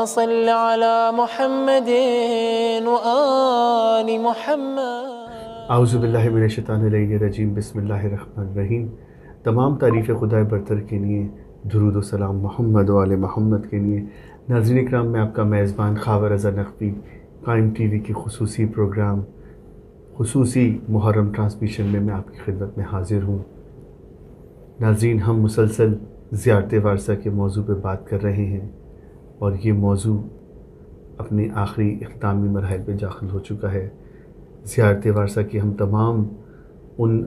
صل على محمد وآل محمد۔ اعوذ باللہ من الشیطان الرجیم، بسم اللہ الرحمن الرحیم۔ تمام تعریف خدا برتر کے لیے، درود و سلام محمد و آل محمد کے لیے۔ ناظرین اکرام، میں آپ کا میزبان خاور رضا نقوی قائم ٹی وی کی خصوصی پروگرام خصوصی محرم ٹرانسمیشن میں آپ کی خدمت میں حاضر ہوں۔ ناظرین، ہم مسلسل زیارت وارثہ کے موضوع پہ بات کر رہے ہیں اور یہ موضوع اپنے آخری اختتامی مراحل پہ داخل ہو چکا ہے۔ زیارت وارثہ کی ہم تمام ان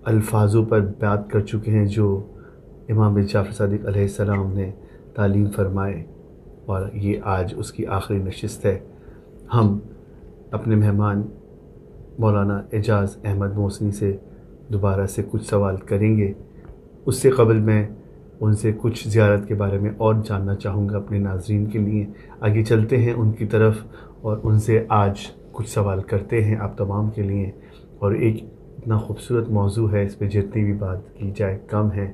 الفاظوں پر بات کر چکے ہیں جو امام جعفر صادق علیہ السلام نے تعلیم فرمائے، اور یہ آج اس کی آخری نشست ہے۔ ہم اپنے مہمان مولانا اعجاز احمد محسنی سے دوبارہ سے کچھ سوال کریں گے۔ اس سے قبل میں ان سے کچھ زیارت کے بارے میں اور جاننا چاہوں گا اپنے ناظرین کے لیے۔ آگے چلتے ہیں ان کی طرف اور ان سے آج کچھ سوال کرتے ہیں آپ تمام کے لیے۔ اور ایک اتنا خوبصورت موضوع ہے، اس پہ جتنی بھی بات کی جائے کم ہے۔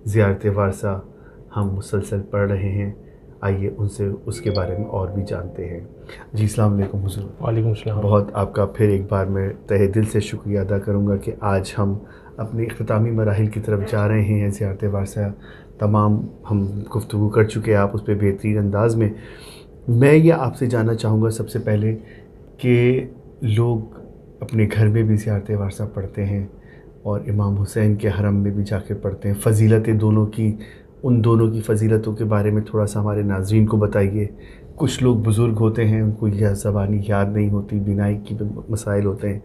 زیارت وارثہ ہم مسلسل پڑھ رہے ہیں، آئیے ان سے اس کے بارے میں اور بھی جانتے ہیں۔ جی السلام علیکم حضور۔ وعلیکم السلام۔ بہت آپ کا پھر ایک بار میں تہہ دل سے شکریہ ادا کروں گا کہ آج ہم اپنے اختتامی مراحل کی طرف جا رہے ہیں۔ زیارت وارثہ تمام ہم گفتگو کر چکے ہیں آپ اس پہ بہترین انداز میں۔ میں یہ آپ سے جاننا چاہوں گا سب سے پہلے کہ لوگ اپنے گھر میں بھی زیارت وارثہ پڑھتے ہیں اور امام حسین کے حرم میں بھی جا کے پڑھتے ہیں۔ فضیلتیں دونوں کی، ان دونوں کی فضیلتوں کے بارے میں تھوڑا سا ہمارے ناظرین کو بتائیے۔ کچھ لوگ بزرگ ہوتے ہیں، ان کو یہ زبانی یاد نہیں ہوتی، بینائی کی مسائل ہوتے ہیں،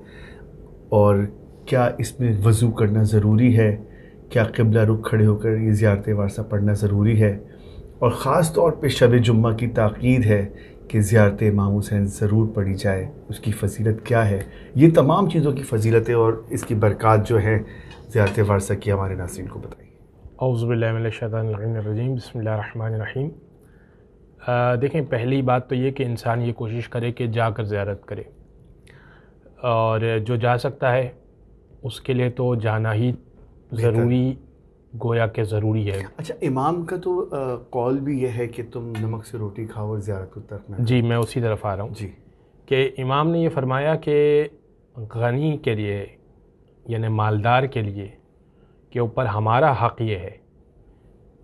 اور کیا اس میں وضو کرنا ضروری ہے؟ کیا قبلہ رخ کھڑے ہو کر یہ زیارت وارثہ پڑھنا ضروری ہے؟ اور خاص طور پہ شب جمعہ کی تاکید ہے کہ زیارت امام حسین ضرور پڑھی جائے، اس کی فضیلت کیا ہے؟ یہ تمام چیزوں کی فضیلتیں اور اس کی برکات جو ہیں زیارت وارثہ کی ہمارے ناظرین کو بتائیے۔ اعوذ باللہ من الشیطان الرجیم، بسم اللہ الرحمن الرحیم۔ دیکھیں، پہلی بات تو یہ کہ انسان یہ کوشش کرے کہ جا کر زیارت کرے، اور جو جا سکتا ہے اس کے لیے تو جانا ہی ضروری، گویا کہ ضروری ہے۔ اچھا، امام کا تو قول بھی یہ ہے کہ تم نمک سے روٹی کھاؤ اور زیارت کو ترک نہ کرو۔ جی، میں اسی طرف آ رہا ہوں۔ جی، کہ امام نے یہ فرمایا کہ غنی کے لیے، یعنی مالدار کے لیے، کے اوپر ہمارا حق یہ ہے،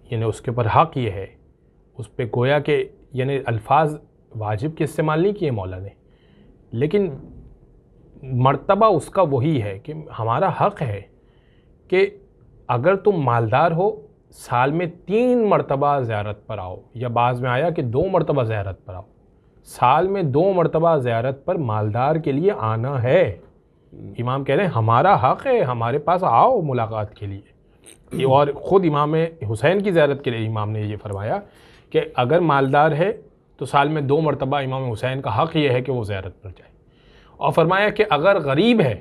یعنی اس کے اوپر حق یہ ہے، اس پہ گویا کہ یعنی الفاظ واجب کے استعمال نہیں کیے مولا نے، لیکن مرتبہ اس کا وہی ہے کہ ہمارا حق ہے کہ اگر تم مالدار ہو، سال میں 3 مرتبہ زیارت پر آؤ، یا بعض میں آیا کہ 2 مرتبہ زیارت پر آؤ۔ سال میں 2 مرتبہ زیارت پر مالدار کے لیے آنا ہے۔ امام کہہ رہے ہیں ہمارا حق ہے، ہمارے پاس آؤ ملاقات کے لیے۔ اور خود امام حسین کی زیارت کے لیے امام نے یہ فرمایا کہ اگر مالدار ہے تو سال میں 2 مرتبہ امام حسین کا حق یہ ہے کہ وہ زیارت پر جائے۔ اور فرمایا کہ اگر غریب ہے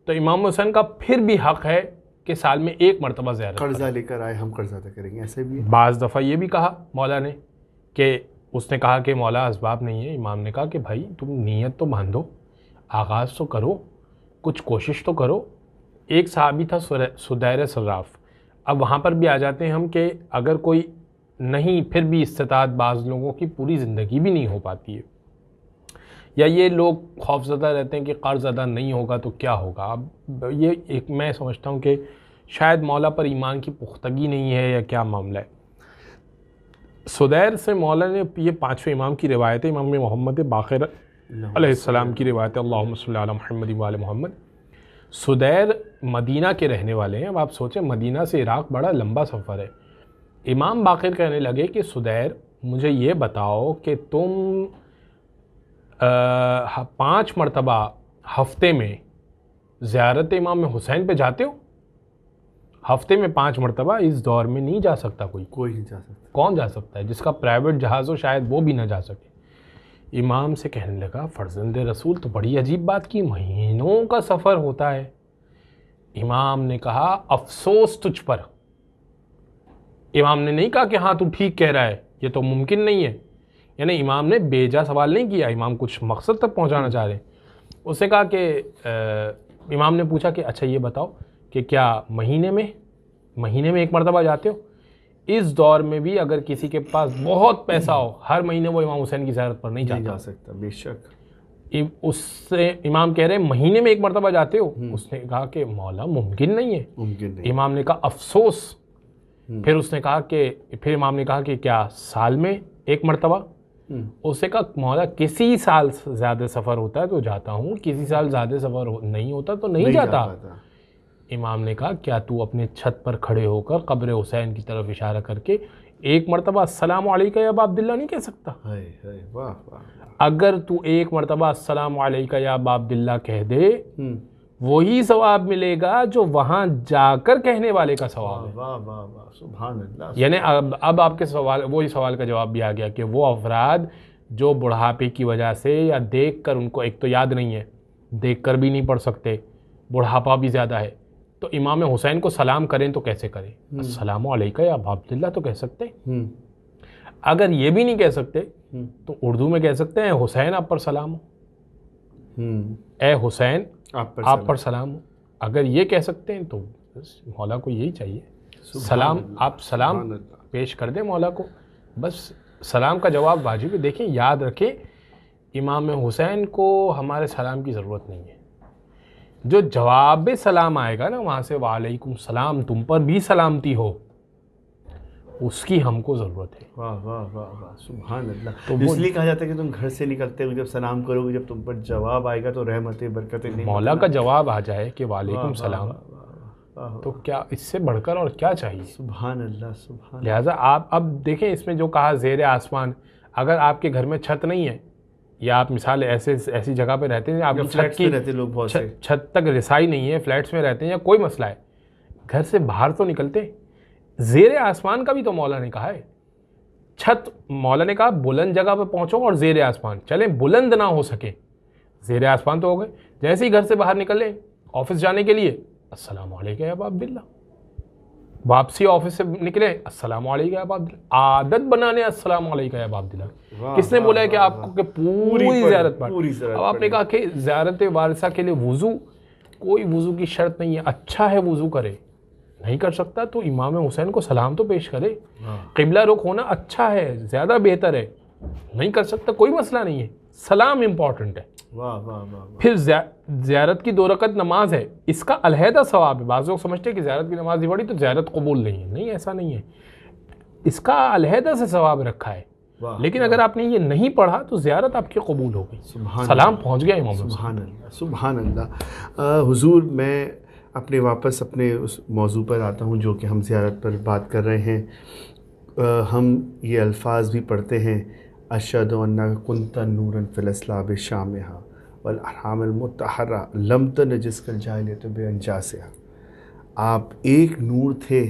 تو امام حسین کا پھر بھی حق ہے کہ سال میں 1 مرتبہ زیارت پر قرضہ لے کر آئے ہم قرضہ ادا کریں گے، ایسے بھی ہے۔ بعض دفعہ یہ بھی کہا مولا نے کہ اس نے کہا کہ مولا اسباب نہیں ہے، امام نے کہا کہ بھائی تم نیت تو باندھو، آغاز تو کرو، کچھ کوشش تو کرو۔ ایک صحابی تھا سدیر صراف۔ اب وہاں پر بھی آ جاتے ہیں ہم کہ اگر کوئی نہیں، پھر بھی استطاعت بعض لوگوں کی پوری زندگی بھی نہیں ہو پاتی ہے، یا یہ لوگ خوفزدہ رہتے ہیں کہ قرض ادا نہیں ہوگا تو کیا ہوگا۔ اب یہ ایک میں سمجھتا ہوں کہ شاید مولا پر ایمان کی پختگی نہیں ہے یا کیا معاملہ ہے۔ سدیر سے مولا نے یہ 5ویں امام کی روایت ہے، امام محمد باقر علیہ السلام کی روایت ہے، اللہم صلی علی محمد و آل محمد۔ سدیر مدینہ کے رہنے والے ہیں۔ اب آپ سوچیں مدینہ سے عراق بڑا لمبا سفر ہے۔ امام باقر کہنے لگے کہ سدیر مجھے یہ بتاؤ کہ تم 5 مرتبہ ہفتے میں زیارت امام حسین پہ جاتے ہو؟ ہفتے میں 5 مرتبہ اس دور میں نہیں جا سکتا کوئی نہیں جا سکتا۔ کون جا سکتا ہے؟ جس کا پرائیویٹ جہاز ہو شاید وہ بھی نہ جا سکے۔ امام سے کہنے لگا فرزند رسول تو بڑی عجیب بات کی، مہینوں کا سفر ہوتا ہے۔ امام نے کہا افسوس تجھ پر۔ امام نے نہیں کہا کہ ہاں تو ٹھیک کہہ رہا ہے، یہ تو ممکن نہیں ہے، یعنی امام نے بیجا سوال نہیں کیا، امام کچھ مقصد تک پہنچانا چاہ رہے ہیں۔ اس نے کہا کہ امام نے پوچھا کہ اچھا یہ بتاؤ کہ کیا مہینے میں 1 مرتبہ جاتے ہو؟ اس دور میں بھی اگر کسی کے پاس بہت پیسہ ہو، ہر مہینے وہ امام حسین کی زیارت پر نہیں جا سکتا. بے شک. اس سے امام کہہ رہے ہیں مہینے میں ایک مرتبہ جاتے ہو؟ اس نے کہا کہ مولا ممکن نہیں ہے. امام نے کہا افسوس. پھر اس نے کہا کہ پھر امام نے کہا کہ کیا سال میں ایک مرتبہ؟ اس نے کہا مولا کسی سال زیادہ سفر ہوتا ہے تو جاتا ہوں، کسی سال زیادہ سفر نہیں ہوتا تو نہیں جاتا. امام نے کہا کیا تو اپنے چھت پر کھڑے ہو کر قبر حسین کی طرف اشارہ کر کے ایک مرتبہ السلام علیکہ یا ابا عبداللہ نہیں کہہ سکتا؟ اگر تو ایک مرتبہ السلام علیکہ یا ابا عبداللہ کہہ دے وہی ثواب ملے گا جو وہاں جا کر کہنے والے کا ثواب ہے. سبحان اللہ. یعنی اب آپ کے سوال وہی سوال کا جواب بھی آ گیا کہ وہ افراد جو بڑھاپے کی وجہ سے یا دیکھ کر ان کو ایک تو یاد نہیں ہے، دیکھ کر بھی نہیں پڑھ سکتے، بڑھاپا بھی زیادہ ہے، تو امام حسین کو سلام کریں تو کیسے کریں؟ السلام علیکہ یا ابا عبداللہ تو کہہ سکتے. اگر یہ بھی نہیں کہہ سکتے تو اردو میں کہہ سکتے ہیں حسین آپ پر سلام ہو، اے حسین آپ پر سلام ہو. اگر یہ کہہ سکتے ہیں تو مولا کو یہی چاہیے، سلام آپ سلام پیش کر دیں مولا کو، بس سلام کا جواب واجب ہے. دیکھیں یاد رکھیں امام حسین کو ہمارے سلام کی ضرورت نہیں ہے. جو جواب سلام آئے گا نا وہاں سے وعلیکم السلام تم پر بھی سلامتی ہو، اس کی ہم کو ضرورت ہے. واہ واہ واہ واہ سبحان اللہ. تو اس لیے کہا جاتا ہے کہ تم گھر سے نکلتے ہو جب سلام کرو گے، جب تم پر جواب آئے گا تو رحمتیں برکتیں مولا کا جواب آ جائے کہ وعلیکم السلام، تو کیا اس سے بڑھ کر اور کیا چاہیے؟ سبحان اللہ سبحان. لہٰذا آپ اب دیکھیں اس میں جو کہا زیر آسمان، اگر آپ کے گھر میں چھت نہیں ہے یا آپ مثال ایسی جگہ پہ رہتے ہیں آپ کی چھت تک رسائی نہیں ہے، فلیٹس میں رہتے ہیں یا کوئی مسئلہ ہے، گھر سے باہر تو نکلتے. زیر آسمان کا بھی تو مولا نے کہا ہے. چھت مولا نے کہا بلند جگہ پہ پہنچو اور زیر آسمان چلیں، بلند نہ ہو سکے زیر آسمان تو ہو گئے. جیسے ہی گھر سے باہر نکلے آفس جانے کے لیے السلام علیکم یا ابا عبداللہ، واپسی آفس سے نکلے السلام علیکم یا ابا عبداللہ. عادت بنانے السلام علیکم یا ابا عبداللہ. کس نے بولا ہے کہ آپ کو کہ پوری زیارت پر؟ اب آپ نے کہا کہ زیارت وارثہ کے لیے وضو، کوئی وضو کی شرط نہیں ہے، اچھا ہے وضو کرے، نہیں کر سکتا تو امام حسین کو سلام تو پیش کرے. قبلہ رخ ہونا اچھا ہے، زیادہ بہتر ہے، نہیں کر سکتا کوئی مسئلہ نہیں ہے، سلام امپورٹنٹ ہے. پھر زیارت کی 2 رکعت نماز ہے، اس کا علیحدہ ثواب ہے. بعض لوگ سمجھتے ہیں کہ زیارت کی نماز نہیں پڑھی تو زیارت قبول نہیں ہے. نہیں، ایسا نہیں ہے، اس کا علیحدہ سے ثواب رکھا ہے. لیکن اگر آپ نے یہ نہیں پڑھا تو زیارت آپ کی قبول ہو گئی، سلام پہنچ گیا امام. سبحان اللہ سبحان اللہ. حضور میں واپس اپنے اس موضوع پر آتا ہوں جو کہ ہم زیارت پر بات کر رہے ہیں. ہم یہ الفاظ بھی پڑھتے ہیں اشہد انک کنت نورا فی الاسلاب شامہا والارحام المطہرہ لم تنجسک الجاہلیۃ بانجاسہا. آپ ایک نور تھے،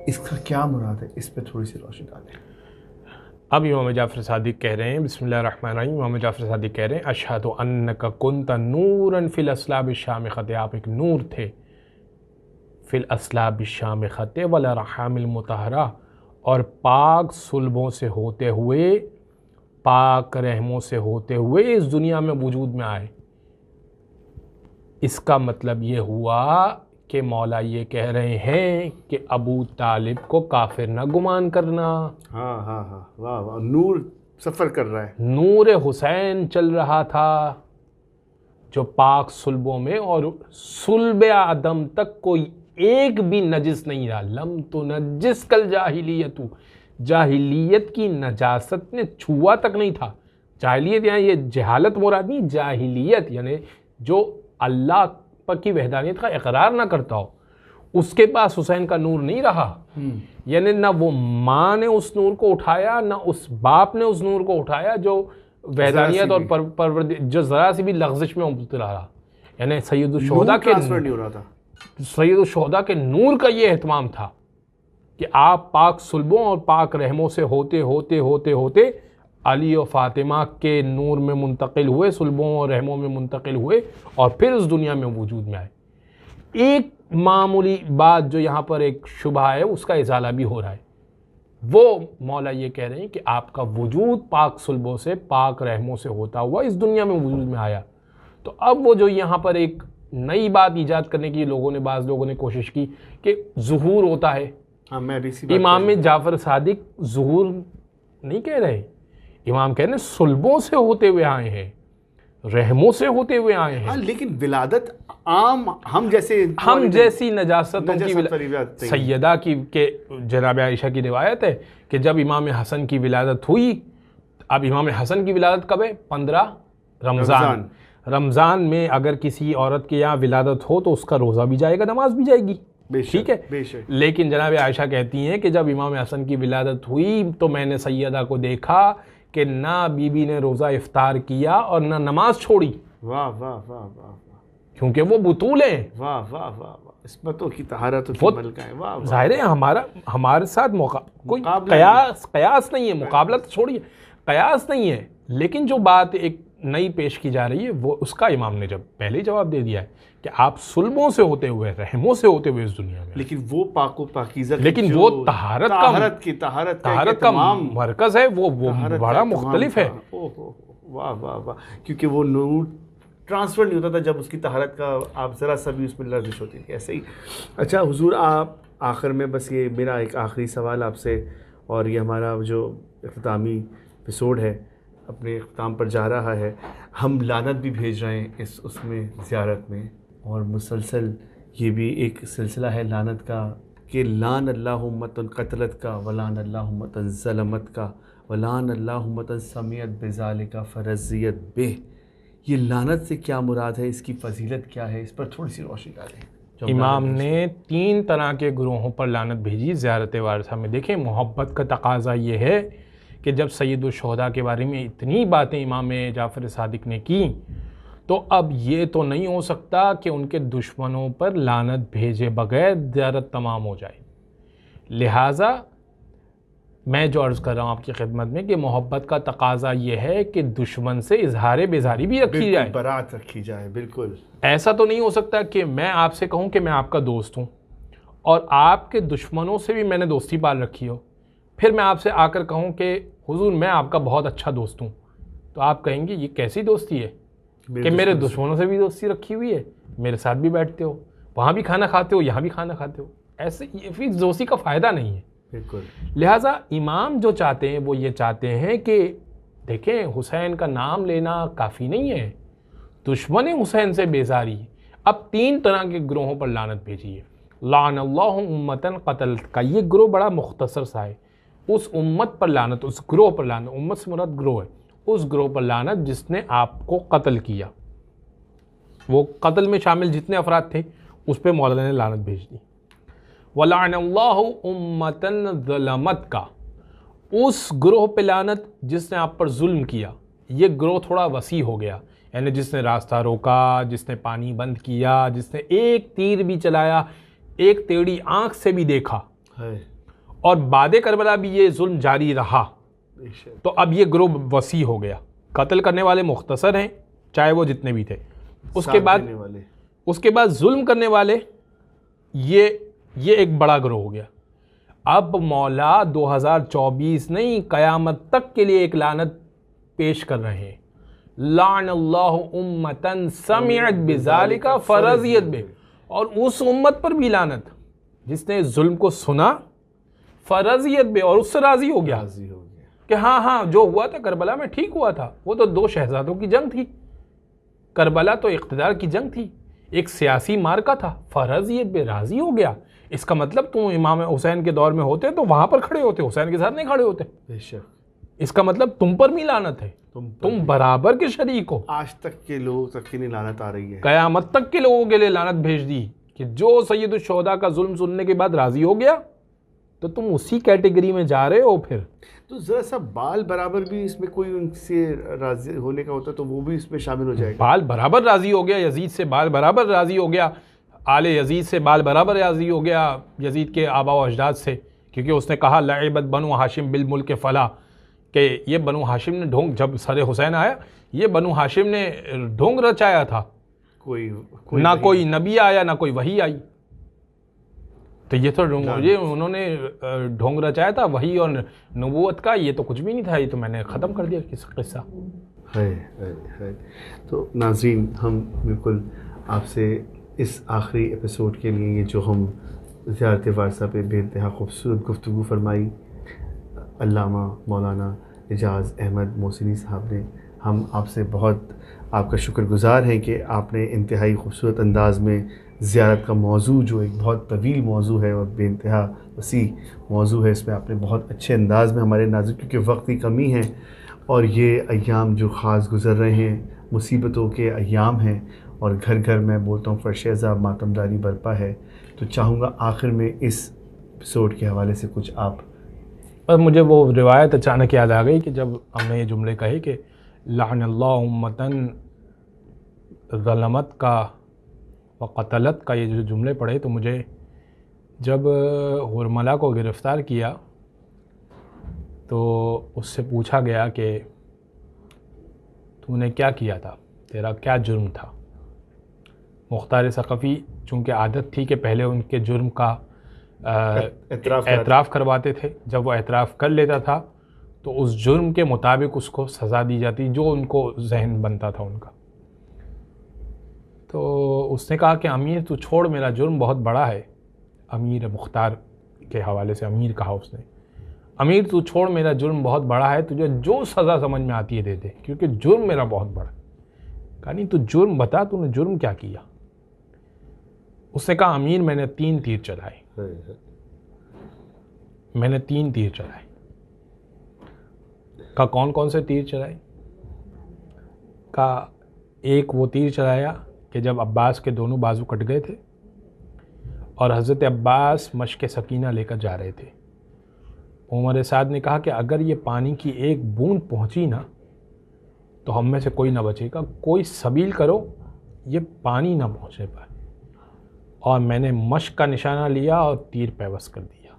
اس کا کیا مراد ہے؟ اس پہ تھوڑی سی روشنی ڈالیں. اب امام جعفر صادق کہہ رہے ہیں، بسم اللہ الرحمن الرحیم، امام جعفر صادق کہہ رہے ہیں اشہد انک کنت نورا فی الاسلاب الشامخۃ، آپ ایک نور تھے، فی الاسلاب الشامخۃ والارحام المطہرہ، اور پاک صلبوں سے ہوتے ہوئے، پاک رحموں سے ہوتے ہوئے اس دنیا میں وجود میں آئے. اس کا مطلب یہ ہوا کہ مولا یہ کہہ رہے ہیں کہ ابو طالب کو کافر نہ گمان کرنا. ہاں ہاں ہاں واہ واہ، نور سفر کر رہا ہے، نور حسین چل رہا تھا جو پاک صلبوں میں، اور صلب آدم تک کوئی ایک بھی نجس نہیں رہا. لم تنجس کل جاہلیت، جاہلیت کی نجاست نے چھوا تک نہیں تھا. جاہلیت یہاں یہ جہالت مراد نہیں، جاہلیت یعنی جو اللہ کی وحدانیت کا اقرار نہ کرتا ہو، اس کے پاس حسین کا نور نہیں رہا. یعنی نہ وہ ماں نے اس نور کو اٹھایا، نہ اس باپ نے اس نور کو اٹھایا جو وحدانیت اور جو ذرا سی بھی لغزش میں مبتلا رہا. یعنی سید الشہداء کے نور کا یہ اہتمام تھا کہ آپ پاک صلبوں اور پاک رحموں سے ہوتے ہوتے ہوتے ہوتے علی و فاطمہ کے نور میں منتقل ہوئے، صلبوں اور رحموں میں منتقل ہوئے، اور پھر اس دنیا میں وجود میں آئے. ایک معمولی بات جو یہاں پر ایک شبہ ہے اس کا ازالہ بھی ہو رہا ہے. وہ مولا یہ کہہ رہے ہیں کہ آپ کا وجود پاک صلبوں سے، پاک رحموں سے ہوتا ہوا اس دنیا میں وجود میں آیا. تو اب وہ جو یہاں پر ایک نئی بات ایجاد کرنے کی بعض لوگوں نے کوشش کی کہ ظہور ہوتا ہے. ہاں میں بھی اسی بات امام جعفر صادق ظہور نہیں کہہ رہے, امام کہہ رہے ہیں صلبوں سے ہوتے ہوئے آئے ہیں, رحموں سے ہوتے ہوئے آئے ہیں. ہاں لیکن ولادت عام ہم جیسی نجاستوں کی سیدہ کی کہ جناب عائشہ کی روایت ہے کہ جب امام حسن کی ولادت ہوئی, اب امام حسن کی ولادت کب ہے؟ 15 رمضان میں اگر کسی عورت کے یہاں ولادت ہو تو اس کا روزہ بھی جائے گا, نماز بھی جائے گی, ٹھیک ہے. لیکن جناب عائشہ کہتی ہیں کہ جب امام حسن کی ولادت ہوئی تو میں نے سیدہ کو دیکھا کہ نہ بی بی نے روزہ افطار کیا اور نہ نماز چھوڑی. واہ واہ واہ واہ, کیونکہ وہ بطول ہیں. واہ واہ واہ, عصمتوں کی طہارتوں کی ملکہ ہیں. واہ, ظاہر ہے ہمارے ساتھ کوئی قیاس نہیں ہے, مقابلہ تو چھوڑیے, قیاس نہیں ہے. لیکن جو بات ایک نئی پیش کی جا رہی ہے وہ اس کا امام نے جب پہلے ہی جواب دے دیا ہے کہ آپ صلبوں سے ہوتے ہوئے, رحموں سے ہوتے ہوئے اس دنیا میں, لیکن وہ پاک و پاکیزہ, لیکن وہ طہارت کا مرکز ہے, وہ بڑا مختلف ہے. واہ واہ واہ, کیونکہ وہ نور ٹرانسفر نہیں ہوتا تھا جب اس کی طہارت کا آپ ذرا سا بھی اس میں لرزش ہوتی تھی, ایسے ہی. اچھا حضور, آپ آخر میں بس یہ میرا ایک آخری سوال آپ سے, اور یہ ہمارا جو اختتامی ایپیسوڈ ہے اپنے اختتام پر جا رہا ہے. ہم لعنت بھی بھیج رہے ہیں اس میں زیارت میں, اور مسلسل یہ بھی ایک سلسلہ ہے لعنت کا کہ لعن اللہ امۃ قتلت کا, ولعن اللہ امۃ ظلمت کا, ولعن اللہ امۃ سمعت بذالک فرضیت بہ. یہ لعنت سے کیا مراد ہے, اس کی فضیلت کیا ہے, اس پر تھوڑی سی روشنی ڈالیں. امام نے 3 طرح کے گروہوں پر لعنت بھیجی زیارت وارثہ میں. دیکھیں, محبت کا تقاضا یہ ہے کہ جب سید الشہداء کے بارے میں اتنی باتیں امام جعفر صادق نے کی تو اب یہ تو نہیں ہو سکتا کہ ان کے دشمنوں پر لعنت بھیجے بغیر زیارت تمام ہو جائے. لہٰذا میں جو عرض کر رہا ہوں آپ کی خدمت میں کہ محبت کا تقاضا یہ ہے کہ دشمن سے اظہار بیزاری بھی رکھی جائے, برات رکھی جائے. بالکل ایسا تو نہیں ہو سکتا کہ میں آپ سے کہوں کہ میں آپ کا دوست ہوں اور آپ کے دشمنوں سے بھی میں نے دوستی پال رکھی ہو, پھر میں آپ سے آ کر کہوں کہ حضور میں آپ کا بہت اچھا دوست ہوں, تو آپ کہیں گے یہ کیسی دوستی ہے کہ میرے دشمنوں سے بھی دوستی رکھی ہوئی ہے, میرے ساتھ بھی بیٹھتے ہو, وہاں بھی کھانا کھاتے ہو, یہاں بھی کھانا کھاتے ہو. ایسے پھر دوستی کا فائدہ نہیں ہے. بالکل. لہٰذا امام جو چاہتے ہیں وہ یہ چاہتے ہیں کہ دیکھیں حسین کا نام لینا کافی نہیں ہے, دشمن حسین سے بیزاری. اب 3 طرح کے گروہوں پر لعنت بھیجی ہے. لعن اللہ امتن قتل کا یہ گروہ بڑا مختصر سا ہے. اس امت پر لعنت, اس گروہ پر لعنت, امت سے مراد گروہ ہے, اس گروہ پر لعنت جس نے آپ کو قتل کیا. وہ قتل میں شامل جتنے افراد تھے اس پہ مولا نے لعنت بھیج دی. وَلَعْنَ اللَّهُ أُمَّةً ظَلَمَتْ کا, اس گروہ پہ لعنت جس نے آپ پر ظلم کیا. یہ گروہ تھوڑا وسیع ہو گیا, یعنی جس نے راستہ روکا, جس نے پانی بند کیا, جس نے ایک تیر بھی چلایا, ایک ٹیڑھی آنکھ سے بھی دیکھا, اور بعد کربلا بھی یہ ظلم جاری رہا. تو اب یہ گروہ وسیع ہو گیا. قتل کرنے والے مختصر ہیں چاہے وہ جتنے بھی تھے. اس کے بعد ظلم کرنے والے یہ ایک بڑا گروہ ہو گیا. اب مولا 2024 نہیں قیامت تک کے لیے ایک لعنت پیش کر رہے ہیں. لعن اللہ امتن سمعت بذالک فرضیت بہ, اور اس امت پر بھی لعنت جس نے ظلم کو سنا, فرضیت بہ, اور اس سے راضی ہو گیا کہ ہاں جو ہوا تھا کربلا میں ٹھیک ہوا تھا. وہ تو 2 شہزادوں کی جنگ تھی, کربلا تو اقتدار کی جنگ تھی, ایک سیاسی مارکا تھا. فرضیت بہ, راضی ہو گیا. اس کا مطلب تم امام حسین کے دور میں ہوتے تو وہاں پر کھڑے ہوتے, حسین کے ساتھ نہیں کھڑے ہوتے. اس کا مطلب تم پر بھی لعنت ہے, تم برابر کے شریک ہو. آج تک کے لوگوں تک کی نہیں لعنت آ رہی ہے, قیامت تک کے لوگوں کے لیے لعنت بھیج دی کہ جو سید الشہداء کا ظلم سننے کے بعد راضی ہو گیا تو تم اسی کیٹیگری میں جا رہے ہو. پھر تو ذرا سا بال برابر بھی اس میں کوئی ان سے راضی ہونے کا ہوتا ہے تو وہ بھی اس میں شامل ہو جائے گا. بال برابر راضی ہو گیا, یزید سے بال برابر راضی ہو گیا, آل یزید سے بال برابر راضی ہو گیا, یزید کے آبا و اجداد سے, کیونکہ اس نے کہا لعبت بنو ہاشم بالملک فلا, کہ یہ بنو ہاشم نے ڈھونگ, جب سر حسین آیا یہ بنو ہاشم نے ڈھونگ رچایا تھا, نہ کوئی نبی آیا نہ کوئی وحی آئی. تو یہ تو یہ انہوں نے ڈھونگ رچایا تھا, وحی اور نبوت کا یہ تو کچھ بھی نہیں تھا, یہ تو میں نے ختم کر دیا قصہ. تو ناظرین, ہم بالکل آپ سے اس آخری ایپیسوڈ کے لیے یہ جو ہم زیارت وارثہ پہ بے انتہا خوبصورت گفتگو فرمائی علامہ مولانا اعجاز احمد محسنی صاحب نے. ہم آپ سے بہت آپ کا شکر گزار ہیں کہ آپ نے انتہائی خوبصورت انداز میں زیارت کا موضوع جو ایک بہت طویل موضوع ہے اور بے انتہا وسیع موضوع ہے، اس میں آپ نے بہت اچھے انداز میں ہمارے ناظرین، کیونکہ وقت کی کمی ہے اور یہ ایام جو خاص گزر رہے ہیں مصیبتوں کے ایام ہیں اور گھر گھر میں بولتا ہوں فرش عذاب ماتمداری برپا ہے، تو چاہوں گا آخر میں اس ایپیسوڈ کے حوالے سے کچھ آپ. پر مجھے وہ روایت اچانک یاد آ گئی کہ جب ہم نے یہ جملے کہے کہ لعن اللہ امتن ظلمت کا و قتلت کا، یہ جو جملے پڑھے تو مجھے جب حرملہ کو گرفتار کیا تو اس سے پوچھا گیا کہ تو نے کیا کیا تھا، تیرا کیا جرم تھا. مختار ثقفی چونکہ عادت تھی کہ پہلے ان کے جرم کا اعتراف کرواتے تھے، جب وہ اعتراف کر لیتا تھا تو اس جرم کے مطابق اس کو سزا دی جاتی جو ان کو ذہن بنتا تھا ان کا. تو اس نے کہا کہ امیر تو چھوڑ، میرا جرم بہت بڑا ہے. امیر مختار کے حوالے سے امیر کہا اس نے، امیر تو چھوڑ، میرا جرم بہت بڑا ہے، تجھے جو سزا سمجھ میں آتی ہے دے دے، کیونکہ جرم میرا بہت بڑا ہے. کہا نہیں تو جرم بتا، تو نے جرم کیا کیا. اس نے کہا امیر میں نے 3 تیر چلائے، میں نے 3 تیر چلائے. کہا کون کون سے تیر چلائے؟ کہا ایک وہ تیر چلایا کہ جب عباس کے دونوں بازو کٹ گئے تھے اور حضرت عباس مشق سکینہ لے کر جا رہے تھے. عمر سعد نے کہا کہ اگر یہ پانی کی ایک بوند پہنچی نا تو ہم میں سے کوئی نہ بچے گا، کوئی سبیل کرو یہ پانی نہ پہنچنے پائے. اور میں نے مشق کا نشانہ لیا اور تیر پیوست کر دیا،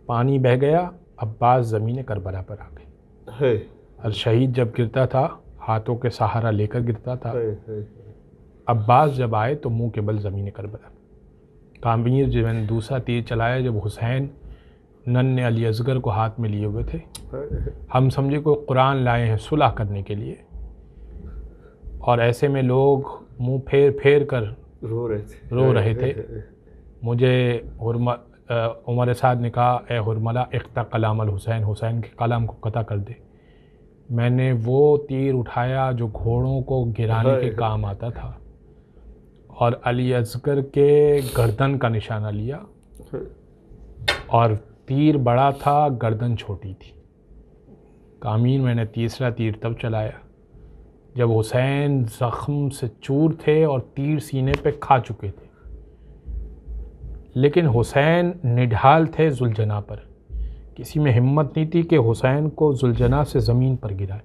پانی بہہ گیا، عباس زمین کربلا پر آ گئے. اور شہید جب گرتا تھا ہاتھوں کے سہارا لے کر گرتا تھا، عباس جب آئے تو منہ کے بل زمین کربلا. کامیر جو میں نے دوسرا تیر چلایا جب حسین نن علی اصغر کو ہاتھ میں لیے ہوئے تھے، ہم سمجھے کوئی قرآن لائے ہیں صلح کرنے کے لیے، اور ایسے میں لوگ منہ پھیر پھیر کر رو رہے تھے. مجھے عمر سعد نے کہا اے حرملہ اقطع کلام الحسین، حسین کے کلام کو قطع کر دے. میں نے وہ تیر اٹھایا جو گھوڑوں کو گرانے کے کام آتا تھا اور علی اصغر کے گردن کا نشانہ لیا، اور تیر بڑا تھا گردن چھوٹی تھی. کامین میں نے تیسرا تیر تب چلایا جب حسین زخم سے چور تھے اور تیر سینے پہ کھا چکے تھے، لیکن حسین نڈھال تھے ذوالجناح پر. کسی میں ہمت نہیں تھی کہ حسین کو ذوالجناح سے زمین پر گرائے.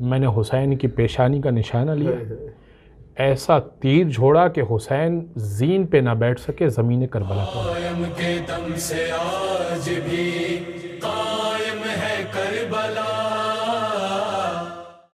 میں نے حسین کی پیشانی کا نشانہ لیا، ایسا تیر جھوڑا کہ حسین زین پہ نہ بیٹھ سکے، زمین کربلا پر.